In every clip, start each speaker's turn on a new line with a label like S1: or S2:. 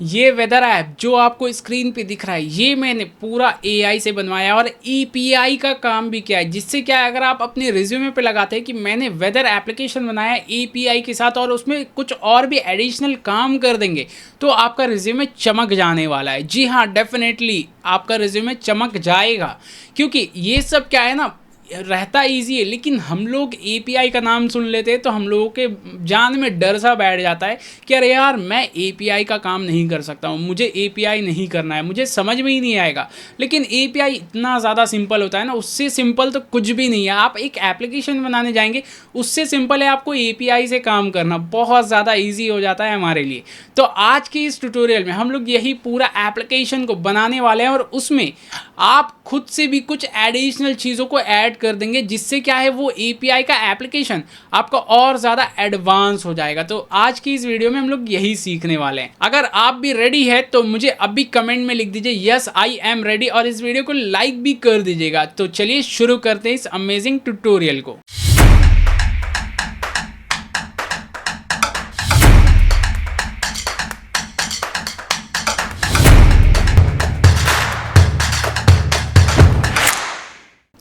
S1: ये weather app जो आपको स्क्रीन पे दिख रहा है, ये मैंने पूरा एआई से बनवाया और एपीआई का काम भी किया है, जिससे क्या है, अगर आप अपने रिज्यूमे पे लगाते हैं कि मैंने वेदर एप्लीकेशन बनाया एपीआई के साथ और उसमें कुछ और भी एडिशनल काम कर देंगे, तो आपका रिज्यूमे चमक जाने वाला है। जी हाँ, डेफिनेटली आपका रिज्यूमे चमक जाएगा, क्योंकि ये सब क्या है ना, रहता ईजी है, लेकिन हम लोग एपीआई का नाम सुन लेते हैं तो हम लोगों के जान में डर सा बैठ जाता है कि अरे यार, मैं एपीआई का काम नहीं कर सकता हूँ, मुझे एपीआई नहीं करना है, मुझे समझ में ही नहीं आएगा। लेकिन एपीआई इतना ज़्यादा सिंपल होता है ना, उससे सिंपल तो कुछ भी नहीं है। आप एक एप्लीकेशन बनाने जाएंगे, उससे सिंपल है आपको एपीआई से काम करना, बहुत ज़्यादा ईजी हो जाता है हमारे लिए। तो आज के इस ट्यूटोरियल में हम लोग यही पूरा एप्लीकेशन को बनाने वाले हैं और उसमें आप खुद से भी कुछ एडिशनल चीज़ों को ऐड कर देंगे, जिससे क्या है, वो एपीआई का एप्लीकेशन आपका और ज़्यादा एडवांस हो जाएगा। तो आज की इस वीडियो में हम लोग यही सीखने वाले हैं। अगर आप भी रेडी है तो मुझे अभी कमेंट में लिख दीजिए यस आई एम रेडी, और इस वीडियो को लाइक भी कर दीजिएगा। तो चलिए शुरू करते हैं इस अमेजिंग ट्यूटोरियल को।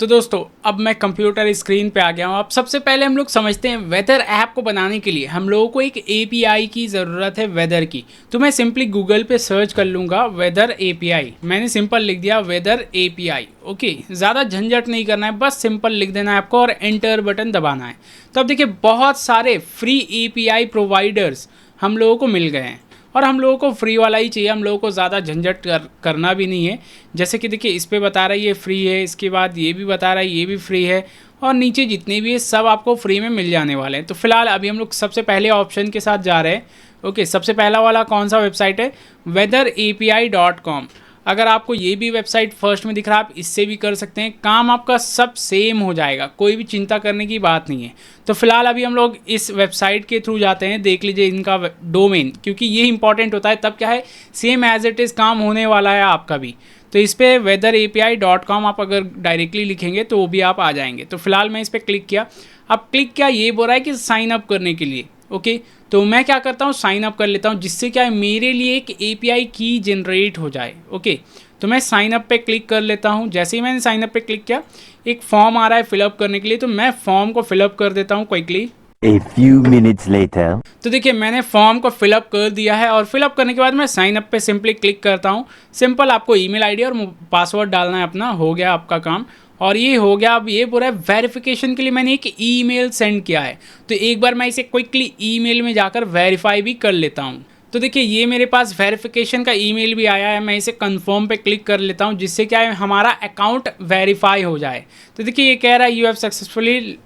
S1: तो दोस्तों, अब मैं कंप्यूटर स्क्रीन पे आ गया हूँ। अब सबसे पहले हम लोग समझते हैं, वेदर ऐप को बनाने के लिए हम लोगों को एक एपीआई की ज़रूरत है, वेदर की। तो मैं सिंपली गूगल पे सर्च कर लूँगा वेदर एपीआई। मैंने सिंपल लिख दिया वेदर एपीआई। ओके, ज़्यादा झंझट नहीं करना है, बस सिंपल लिख देना है आपको और एंटर बटन दबाना है। तो अब देखिए, बहुत सारे फ्री एपीआई प्रोवाइडर्स हम लोगों को मिल गए हैं और हम लोगों को फ्री वाला ही चाहिए, हम लोगों को ज़्यादा झंझट करना भी नहीं है। जैसे कि देखिए, इस पे बता रहा है ये फ्री है, इसके बाद ये भी बता रहा है ये भी फ्री है, और नीचे जितने भी है सब आपको फ्री में मिल जाने वाले हैं। तो फिलहाल अभी हम लोग सबसे पहले ऑप्शन के साथ जा रहे हैं। ओके, सबसे पहला वाला कौन सा वेबसाइट है, weatherapi.com। अगर आपको ये भी वेबसाइट फर्स्ट में दिख रहा है, आप इससे भी कर सकते हैं, काम आपका सब सेम हो जाएगा, कोई भी चिंता करने की बात नहीं है। तो फिलहाल अभी हम लोग इस वेबसाइट के थ्रू जाते हैं, देख लीजिए इनका डोमेन, क्योंकि ये इंपॉर्टेंट होता है, तब क्या है, सेम एज इट इज़ काम होने वाला है आपका भी। तो इस पर weatherapi.com आप अगर डायरेक्टली लिखेंगे तो वो भी आप आ जाएंगे। तो फिलहाल मैं इस पर क्लिक किया। अब क्लिक किया, ये बोल रहा है कि साइन अप करने के लिए। ओके, तो मैं क्या करता हूँ, साइन अप कर लेता हूँ, जिससे क्या है, मेरे लिए एक एपीआई की जनरेट हो जाए। ओके, तो मैं साइन अप पे क्लिक कर लेता हूँ। जैसे ही मैंने साइन अप पे क्लिक किया, एक फॉर्म आ रहा है फिलअप करने के लिए, तो मैं फॉर्म को फिलअप कर देता हूँ quickly.
S2: A few minutes later.
S1: तो देखिए, मैंने फॉर्म को फिलअप कर दिया है और फिलअप करने के बाद मैं साइन अप पे सिंपली क्लिक करता हूँ। सिंपल आपको ईमेल आईडी और पासवर्ड डालना है अपना, हो गया आपका काम। और ये हो गया। अब ये पूरा वेरिफिकेशन के लिए मैंने एक ईमेल सेंड किया है, तो एक बार मैं इसे क्विकली ईमेल में जाकर वेरीफाई भी कर लेता हूँ। तो देखिए, ये मेरे पास वेरिफिकेशन का ईमेल भी आया है। मैं इसे कंफर्म पे क्लिक कर लेता हूँ, जिससे क्या है, हमारा अकाउंट वेरीफाई हो जाए। तो देखिए, ये कह रहा है यू हैव सक्सेसफुली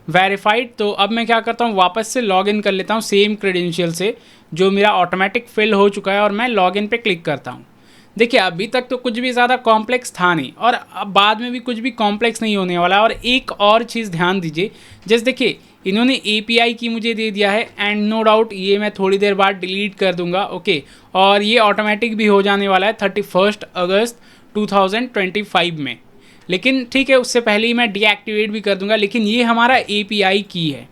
S1: वेरीफाइड। तो अब मैं क्या करता हूँ, वापस से लॉगिन कर लेता हूँ सेम क्रेडेंशियल से, जो मेरा ऑटोमेटिक फिल हो चुका है, और मैं लॉगिन पे क्लिक करता हूँ। देखिए, अभी तक तो कुछ भी ज़्यादा कॉम्प्लेक्स था नहीं, और अब बाद में भी कुछ भी कॉम्प्लेक्स नहीं होने वाला। और एक और चीज़ ध्यान दीजिए, जैसे देखिए, इन्होंने एपीआई की मुझे दे दिया है, एंड नो डाउट ये मैं थोड़ी देर बाद डिलीट कर दूंगा। ओके, और ये ऑटोमेटिक भी हो जाने वाला है 31 अगस्त 2025 में। लेकिन ठीक है, उससे पहले ही मैं डीएक्टिवेट भी कर दूंगा। लेकिन ये हमारा एपीआई की है।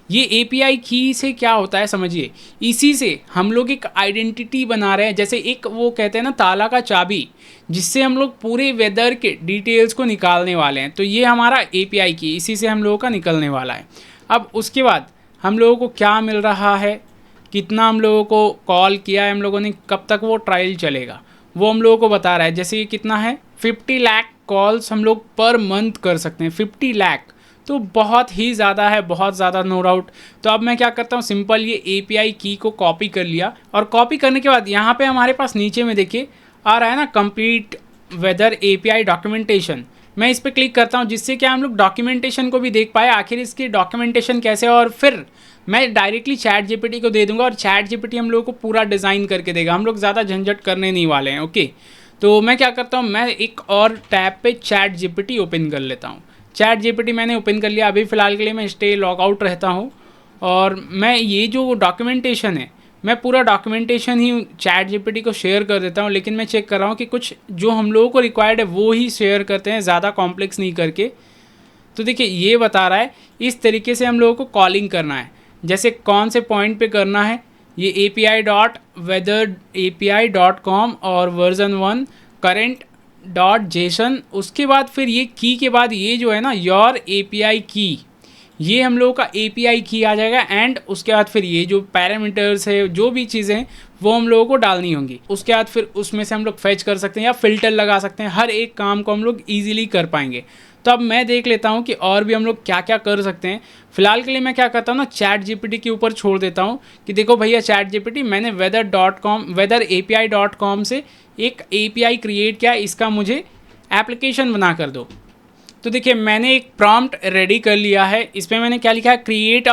S1: ये एपीआई की से क्या होता है समझिए, इसी से हम लोग एक आइडेंटिटी बना रहे हैं, जैसे एक वो कहते हैं ना, ताला का चाबी, जिससे हम लोग पूरे वेदर के डिटेल्स को निकालने वाले हैं। तो ये हमारा एपीआई की, इसी से हम लोगों का निकलने वाला है। अब उसके बाद हम लोगों को क्या मिल रहा है, कितना हम लोगों को कॉल किया है हम लोगों ने, कब तक वो ट्रायल चलेगा, वो हम लोगों को बता रहा है। जैसे ये कितना है, 50 लाख कॉल्स हम लोग पर मंथ कर सकते हैं। 50 लाख तो बहुत ही ज़्यादा है, बहुत ज़्यादा, नो डाउट। तो अब मैं क्या करता हूँ, सिंपल ये एपीआई की को कॉपी कर लिया, और कॉपी करने के बाद यहाँ पे हमारे पास नीचे में देखिए आ रहा है ना, कंप्लीट वेदर एपीआई डॉक्यूमेंटेशन। मैं इस पर क्लिक करता हूँ, जिससे क्या हम लोग डॉक्यूमेंटेशन को भी देख पाए, आखिर इसकी डॉक्यूमेंटेशन कैसे। और फिर मैं डायरेक्टली चैट जीपीटी को दे दूंगा, और चैट जीपीटी हम लोगों को पूरा डिज़ाइन करके देगा। हम लोग ज़्यादा झंझट करने नहीं वाले हैं। ओके, तो मैं क्या करता हूँ, मैं एक और टैब पे चैट जीपीटी ओपन कर लेता हूँ। चैट जीपीटी मैंने ओपन कर लिया। अभी फ़िलहाल के लिए मैं स्टे लॉग आउट रहता हूँ, और मैं ये जो डॉक्यूमेंटेशन है, मैं पूरा डॉक्यूमेंटेशन ही चैट जीपीटी को शेयर कर देता हूँ। लेकिन मैं चेक कर रहा हूँ कि कुछ जो हम लोगों को रिक्वायर्ड है वो ही शेयर करते हैं, ज़्यादा कॉम्प्लेक्स नहीं करके। तो देखिए, ये बता रहा है इस तरीके से हम लोगों को कॉलिंग करना है, जैसे कौन से पॉइंट पे करना है, ये api.weather.api.com और वर्जन 1 current.json। उसके बाद फिर ये की के बाद ये जो है ना योर API की, ये हम लोगों का API की आ जाएगा। एंड उसके बाद फिर ये जो पैरामीटर्स है, जो भी चीज़ें हैं वो हम लोगों को डालनी होंगी। उसके बाद फिर उसमें से हम लोग फेच कर सकते हैं या फिल्टर लगा सकते हैं। हर एक काम को हम लोग ईजिली कर पाएंगे। तो अब मैं देख लेता हूँ कि और भी हम लोग क्या क्या कर सकते हैं। फिलहाल के लिए मैं क्या करता हूँ ना, ChatGPT के ऊपर छोड़ देता हूँ कि देखो भैया ChatGPT, मैंने weather.com से एक API क्रिएट किया, इसका मुझे एप्लीकेशन बना कर दो। तो देखिए मैंने एक प्रॉम्प्ट रेडी कर लिया है। इस पर मैंने क्या लिखा है, create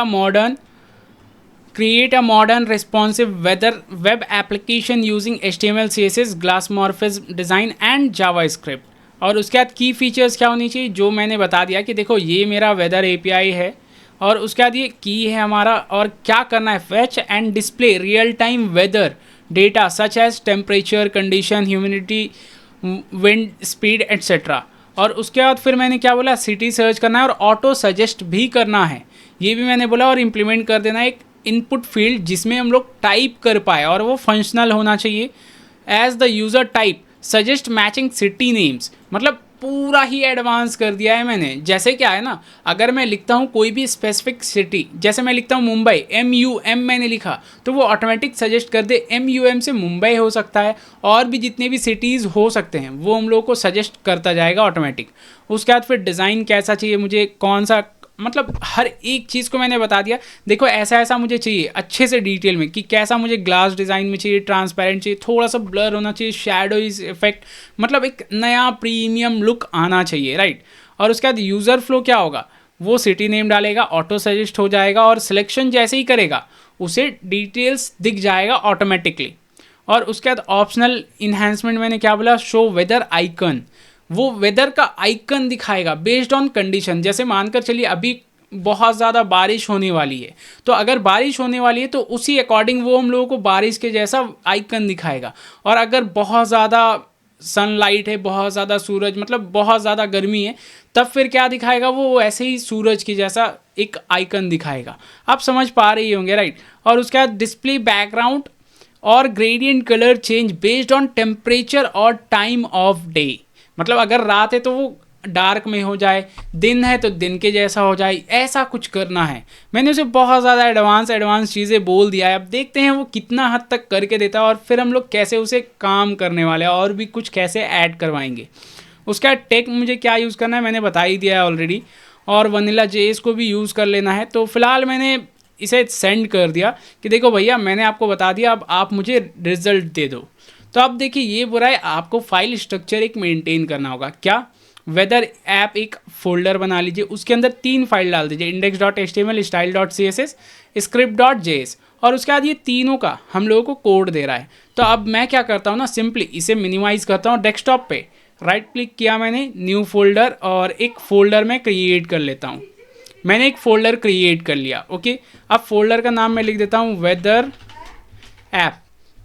S1: a modern responsive weather web application using HTML CSS glassmorphism design and JavaScript. और उसके बाद की फीचर्स क्या होनी चाहिए, जो मैंने बता दिया कि देखो ये मेरा वेदर API है और उसके बाद ये की है हमारा। और क्या करना है, fetch and display real time weather data such as temperature, condition, humidity, wind speed etcetera. और उसके बाद फिर मैंने क्या बोला, सिटी सर्च करना है और ऑटो सजेस्ट भी करना है, ये भी मैंने बोला। और इम्प्लीमेंट कर देना एक इनपुट फील्ड जिसमें हम लोग टाइप कर पाए और वो फंक्शनल होना चाहिए। As the user type suggest matching city names, मतलब पूरा ही एडवांस कर दिया है मैंने। जैसे क्या है ना, अगर मैं लिखता हूँ कोई भी स्पेसिफिक सिटी, जैसे मैं लिखता हूँ मुंबई, MUM मैंने लिखा, तो वो ऑटोमेटिक सजेस्ट कर दे MUM से मुंबई हो सकता है, और भी जितने भी सिटीज़ हो सकते हैं वो हम लोगों को सजेस्ट करता जाएगा ऑटोमेटिक। उसके बाद फिर डिज़ाइन कैसा चाहिए मुझे, कौन सा, मतलब हर एक चीज़ को मैंने बता दिया। देखो ऐसा ऐसा मुझे चाहिए अच्छे से डिटेल में कि कैसा मुझे ग्लास डिज़ाइन में चाहिए, ट्रांसपेरेंट चाहिए, थोड़ा सा ब्लर होना चाहिए, शैडो इफेक्ट, मतलब एक नया प्रीमियम लुक आना चाहिए, राइट। और उसके बाद यूज़र फ्लो क्या होगा, वो सिटी नेम डालेगा, ऑटो सजेस्ट हो जाएगा, और सिलेक्शन जैसे ही करेगा उसे डिटेल्स दिख जाएगा ऑटोमेटिकली। और उसके बाद ऑप्शनल इन्हेंसमेंट मैंने क्या बोला, शो वेदर आइकन, वो वेदर का आइकन दिखाएगा बेस्ड ऑन कंडीशन। जैसे मानकर चलिए अभी बहुत ज़्यादा बारिश होने वाली है, तो अगर बारिश होने वाली है तो उसी अकॉर्डिंग वो हम लोगों को बारिश के जैसा आइकन दिखाएगा। और अगर बहुत ज़्यादा सनलाइट है, बहुत ज़्यादा सूरज, मतलब बहुत ज़्यादा गर्मी है, तब फिर क्या दिखाएगा, वो ऐसे ही सूरज के जैसा एक आइकन दिखाएगा। आप समझ पा रही होंगे, राइट। और उसके बाद डिस्प्ले बैकग्राउंड और gradient colour change based on temperature और टाइम ऑफ डे, मतलब अगर रात है तो वो डार्क में हो जाए, दिन है तो दिन के जैसा हो जाए, ऐसा कुछ करना है। मैंने उसे बहुत ज़्यादा एडवांस चीज़ें बोल दिया है। अब देखते हैं वो कितना हद तक करके देता है और फिर हम लोग कैसे उसे काम करने वाले हैं और भी कुछ कैसे ऐड करवाएंगे। उसका टेक मुझे क्या यूज़ करना है मैंने बता ही दिया है ऑलरेडी, और वनीला JS को भी यूज़ कर लेना है। तो फिलहाल मैंने इसे सेंड कर दिया कि देखो भैया मैंने आपको बता दिया, अब आप मुझे रिजल्ट दे दो। तो अब देखिए ये बुरा है, आपको फाइल स्ट्रक्चर एक मेंटेन करना होगा। क्या, वेदर ऐप एक फोल्डर बना लीजिए, उसके अंदर 3 फाइल डाल दीजिए, index.html, style.css, script.js। और उसके बाद ये तीनों का हम लोगों को कोड दे रहा है। तो अब मैं क्या करता हूँ ना, सिंपली इसे मिनिमाइज़ करता हूँ, डेस्कटॉप पे राइट क्लिक किया मैंने, न्यू फोल्डर, और एक फ़ोल्डर में क्रिएट कर लेता हूँ। मैंने एक फ़ोल्डर क्रिएट कर लिया, ओके। अब फोल्डर का नाम मैं लिख देता हूँ वेदर ऐप,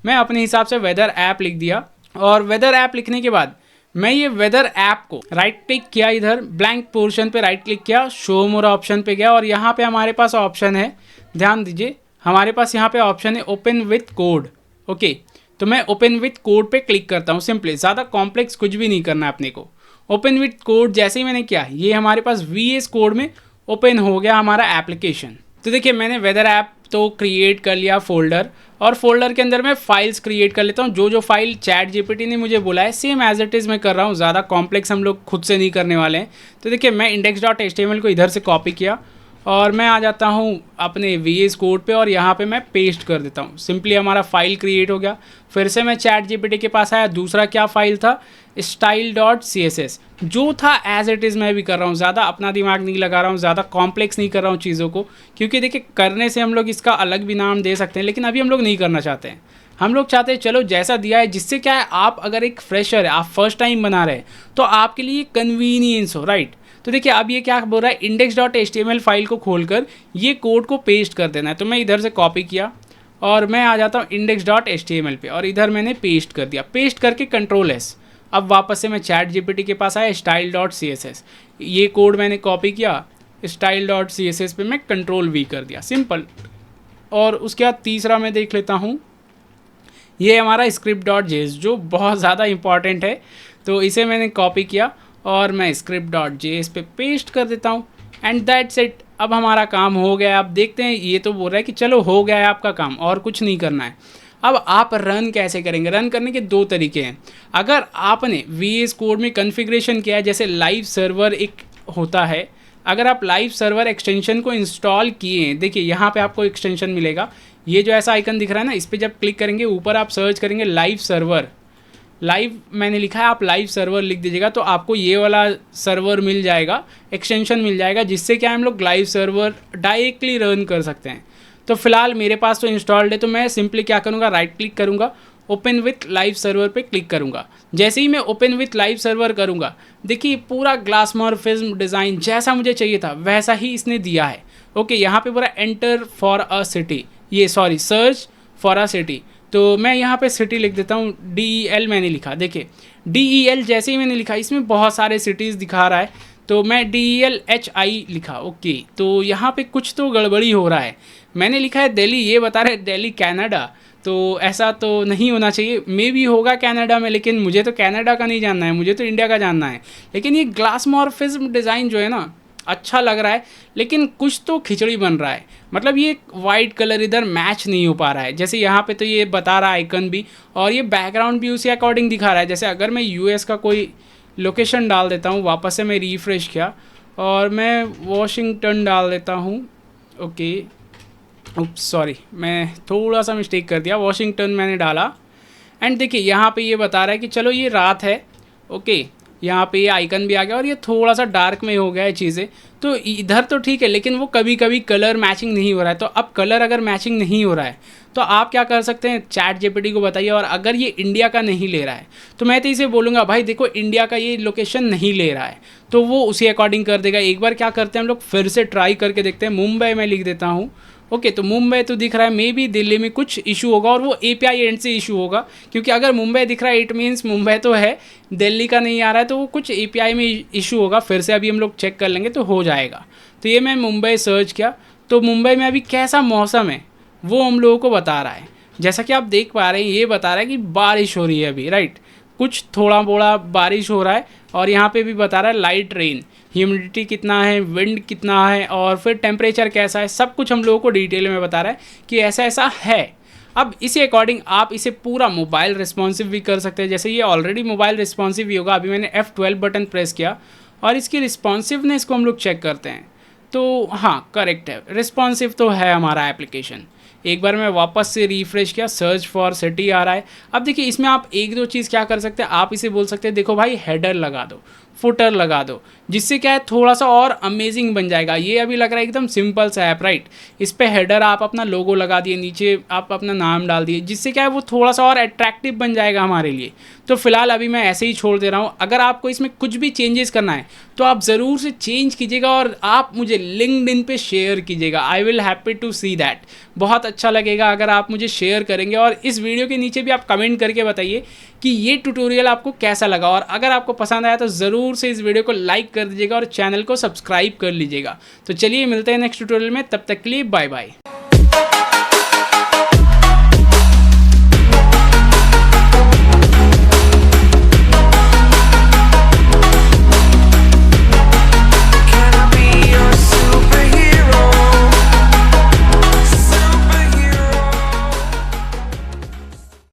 S1: मैं अपने हिसाब से वेदर ऐप लिख दिया। और वेदर ऐप लिखने के बाद मैं ये वेदर ऐप को राइट क्लिक किया, इधर ब्लैंक पोर्शन पे राइट क्लिक किया, शो मोर ऑप्शन पे गया, और यहाँ पे हमारे पास ऑप्शन है, ध्यान दीजिए हमारे पास यहाँ पे ऑप्शन है ओपन विथ कोड, ओके। तो मैं ओपन विथ कोड पे क्लिक करता हूँ, सिंपली, ज़्यादा कॉम्प्लेक्स कुछ भी नहीं करना है अपने को। ओपन विथ कोड जैसे ही मैंने किया, ये हमारे पास VS कोड में ओपन हो गया हमारा एप्लीकेशन। तो देखिए मैंने वेदर ऐप तो क्रिएट कर लिया फोल्डर, और फोल्डर के अंदर मैं फाइल्स क्रिएट कर लेता हूँ। जो फाइल ChatGPT ने मुझे बोला है सेम एज इट इज़ मैं कर रहा हूँ, ज़्यादा कॉम्प्लेक्स हम लोग खुद से नहीं करने वाले हैं। तो देखिए मैं index.html को इधर से कॉपी किया और मैं आ जाता हूँ अपने VS कोड पे, और यहाँ पे मैं पेस्ट कर देता हूँ। सिंपली हमारा फाइल क्रिएट हो गया। फिर से मैं ChatGPT के पास आया, दूसरा क्या फाइल था, style.css, जो था एज इट इज़ मैं भी कर रहा हूँ, ज़्यादा अपना दिमाग नहीं लगा रहा हूँ, ज़्यादा कॉम्प्लेक्स नहीं कर रहा हूँ चीज़ों को, क्योंकि देखिए करने से हम लोग इसका अलग भी नाम दे सकते हैं, लेकिन अभी हम लोग नहीं करना चाहते हैं। हम लोग चाहते हैं चलो जैसा दिया है, जिससे क्या है, आप अगर एक फ्रेशर है, आप फर्स्ट टाइम बना रहे हैं, तो आपके लिए कन्वीनियंस हो, राइट। तो देखिए अब ये क्या बोल रहा है, index.html फाइल को खोलकर ये कोड को पेस्ट कर देना है। तो मैं इधर से कॉपी किया और मैं आ जाता हूँ index.html पे, और इधर मैंने पेस्ट कर दिया। पेस्ट करके Ctrl+S, अब वापस से मैं ChatGPT के पास आया, style.css, ये कोड मैंने कॉपी किया, style.css पे मैं Ctrl+V कर दिया, सिंपल। और उसके बाद तीसरा मैं देख लेता हूँ, ये हमारा script.js जो बहुत ज़्यादा इंपॉर्टेंट है। तो इसे मैंने कॉपी किया और मैं script.js पे पेस्ट कर देता हूँ एंड दैट्स इट। अब हमारा काम हो गया है। आप देखते हैं ये तो बोल रहा है कि चलो हो गया है आपका काम और कुछ नहीं करना है। अब आप रन कैसे करेंगे? रन करने के दो तरीके हैं। अगर आपने VS कोड में कॉन्फ़िगरेशन किया है, जैसे लाइव सर्वर एक होता है, अगर आप लाइव सर्वर एक्सटेंशन को इंस्टॉल किए हैं, देखिए यहाँ पे आपको एक्सटेंशन मिलेगा, ये जो ऐसा आइकन दिख रहा है ना, इस पर जब क्लिक करेंगे ऊपर आप सर्च करेंगे लाइव सर्वर, लाइव मैंने लिखा है, आप लाइव सर्वर लिख दीजिएगा तो आपको ये वाला सर्वर मिल जाएगा, एक्सटेंशन मिल जाएगा, जिससे क्या हम लोग लाइव सर्वर डायरेक्टली रन कर सकते हैं। तो फिलहाल मेरे पास तो इंस्टॉल्ड है, तो मैं सिंपली क्या करूँगा, राइट क्लिक करूँगा, ओपन विथ लाइव सर्वर पे क्लिक करूँगा। जैसे ही मैं ओपन विथ लाइव सर्वर करूँगा, देखिए पूरा ग्लासमॉर्फिज्म डिज़ाइन जैसा मुझे चाहिए था वैसा ही इसने दिया है। ओके, यहाँ पे पूरा एंटर फॉर अ सिटी, ये sorry search for a city, तो मैं यहाँ पे सिटी लिख देता हूँ, DEL मैंने लिखा। देखिए DEL जैसे ही मैंने लिखा, इसमें बहुत सारे सिटीज़ दिखा रहा है, तो मैं DELHI लिखा। ओके, तो यहाँ पे कुछ तो गड़बड़ी हो रहा है। मैंने लिखा है दिल्ली, ये बता रहे दिल्ली कनाडा, तो ऐसा तो नहीं होना चाहिए। मे भी होगा कनाडा में, लेकिन मुझे तो कनाडा का नहीं जानना है, मुझे तो इंडिया का जानना है। लेकिन ये ग्लासमॉर्फिज्म डिज़ाइन जो है ना, अच्छा लग रहा है, लेकिन कुछ तो खिचड़ी बन रहा है। मतलब ये वाइट कलर इधर मैच नहीं हो पा रहा है। जैसे यहाँ पे तो ये बता रहा है आइकन भी, और ये बैकग्राउंड भी उसी अकॉर्डिंग दिखा रहा है। जैसे अगर मैं US का कोई लोकेशन डाल देता हूँ, वापस से मैं रिफ़्रेश किया और मैं वॉशिंगटन डाल देता हूँ। ओके, सॉरी, मैं थोड़ा सा मिस्टेक कर दिया, वॉशिंगटन मैंने डाला एंड देखिए यहाँ पे ये बता रहा है कि चलो ये रात है। ओके, यहाँ पे ये आइकन भी आ गया और ये थोड़ा सा डार्क में हो गया है चीज़ें, तो इधर तो ठीक है, लेकिन वो कभी कभी कलर मैचिंग नहीं हो रहा है। तो अब कलर अगर मैचिंग नहीं हो रहा है तो आप क्या कर सकते हैं, ChatGPT को बताइए। और अगर ये इंडिया का नहीं ले रहा है तो मैं तो इसे बोलूँगा, भाई देखो इंडिया का ये लोकेशन नहीं ले रहा है, तो वो उसी अकॉर्डिंग कर देगा। एक बार क्या करते हैं हम लोग, फिर से ट्राई करके देखते हैं। मुंबई में लिख देता हूँ। ओके, तो मुंबई तो दिख रहा है, मे बी दिल्ली में कुछ इशू होगा और वो API एंड से इशू होगा, क्योंकि अगर मुंबई दिख रहा है इट मीन्स मुंबई तो है, दिल्ली का नहीं आ रहा है, तो वो कुछ API में इशू होगा। फिर से अभी हम लोग चेक कर लेंगे तो हो जाएगा। तो ये मैं मुंबई सर्च किया, तो मुंबई में अभी कैसा मौसम है वो हम लोगों को बता रहा है। जैसा कि आप देख पा रहे हैं, ये बता रहा है कि बारिश हो रही है अभी, राइट, कुछ थोड़ा बोड़ा बारिश हो रहा है। और यहाँ पे भी बता रहा है लाइट रेन, ह्यूमिडिटी कितना है, विंड कितना है, और फिर टेम्परेचर कैसा है, सब कुछ हम लोगों को डिटेल में बता रहा है कि ऐसा ऐसा है। अब इसी अकॉर्डिंग आप इसे पूरा मोबाइल रिस्पॉन्सिव भी कर सकते हैं। जैसे ये ऑलरेडी मोबाइल रिस्पॉन्सिव ही होगा, अभी मैंने F12 बटन प्रेस किया और इसकी रिस्पॉन्सिवनेस को हम लोग चेक करते हैं। तो हाँ, करेक्ट है, रिस्पॉन्सिव तो है हमारा एप्लीकेशन। एक बार मैं वापस से रिफ्रेश किया, सर्च फॉर सिटी आ रहा है। अब देखिए इसमें आप एक दो चीज़ क्या कर सकते हैं, आप इसे बोल सकते हैं देखो भाई हेडर लगा दो, फुटर लगा दो, जिससे क्या है थोड़ा सा और अमेजिंग बन जाएगा। ये अभी लग रहा है एकदम सिंपल सा ऐप, राइट, इस पे हेडर आप अपना लोगो लगा दिए, नीचे आप अपना नाम डाल दिए, जिससे क्या है वो थोड़ा सा और अट्रैक्टिव बन जाएगा हमारे लिए। तो फिलहाल अभी मैं ऐसे ही छोड़ दे रहा हूँ। अगर आपको इसमें कुछ भी चेंजेस करना है तो आप ज़रूर से चेंज कीजिएगा और आप मुझे लिंक्डइन पे शेयर कीजिएगा। I will happy to see that. बहुत अच्छा लगेगा अगर आप मुझे शेयर करेंगे, और इस वीडियो के नीचे भी आप कमेंट करके बताइए कि ये ट्यूटोरियल आपको कैसा लगा। और अगर आपको पसंद आया तो ज़रूर से इस वीडियो को लाइक कर दीजिएगा और चैनल को सब्सक्राइब कर लीजिएगा। तो चलिए मिलते हैं नेक्स्ट ट्यूटोरियल में, तब तक के लिए बाय बाय।